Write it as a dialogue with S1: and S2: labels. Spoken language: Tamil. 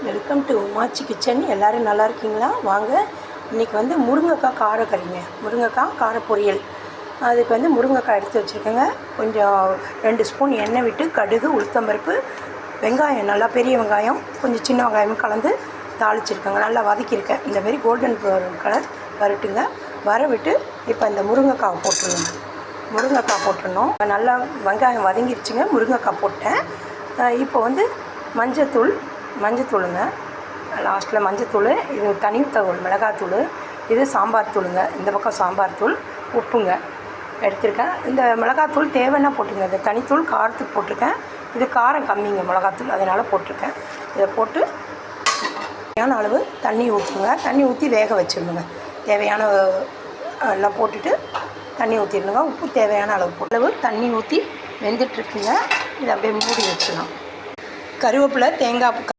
S1: Welcome to உமாச்சி kitchen. எல்லோரும் நல்லா இருக்கீங்களா? வாங்க, இன்றைக்கி வந்து முருங்கைக்காய் காரக்கறிங்க, முருங்கைக்காய் கார பொரியல். அதுக்கு வந்து முருங்கைக்காய் எடுத்து வச்சுருக்கேங்க. கொஞ்சம் 2 ஸ்பூன் எண்ணெய் விட்டு கடுகு, உளுத்தம்பருப்பு, வெங்காயம், நல்லா பெரிய வெங்காயம், கொஞ்சம் சின்ன வெங்காயமும் கலந்து தாளிச்சிருக்கேங்க. நல்லா வதக்கியிருக்கேன். இந்தமாரி கோல்டன் கலர் வரட்டுங்க. வர விட்டு இப்போ இந்த முருங்கைக்காய் போட்டுருங்க. முருங்கைக்காய் போட்டுடணும். நல்லா வெங்காயம் வதங்கிருச்சுங்க. முருங்கைக்காய் போட்டேன். இப்போ வந்து மஞ்சத்தூளுங்க, லாஸ்ட்டில் மஞ்சத்தூள், இது தனித்தூள் மிளகாத்தூள், இது சாம்பார் தூளுங்க. இந்த பக்கம் சாம்பார் தூள், உப்புங்க எடுத்திருக்கேன். இந்த மிளகாத்தூள் தேவைன்னா போட்டுங்க. இந்த தனித்தூள் காரத்துக்கு போட்டிருக்கேன். இது காரம் கம்மிங்க மிளகாத்தூள், அதனால் போட்டிருக்கேன். இதை போட்டு தேவையான அளவு தண்ணி ஊற்றுங்க. தண்ணி ஊற்றி வேக வச்சிடணுங்க. தேவையான எல்லாம் போட்டுட்டு தண்ணி ஊற்றிடணுங்க. உப்பு தேவையான அளவு தண்ணி ஊற்றி வெந்துட்டுருக்குங்க. இதை அப்படியே மூடி வச்சிடலாம். கருவேப்பிலை, தேங்காய்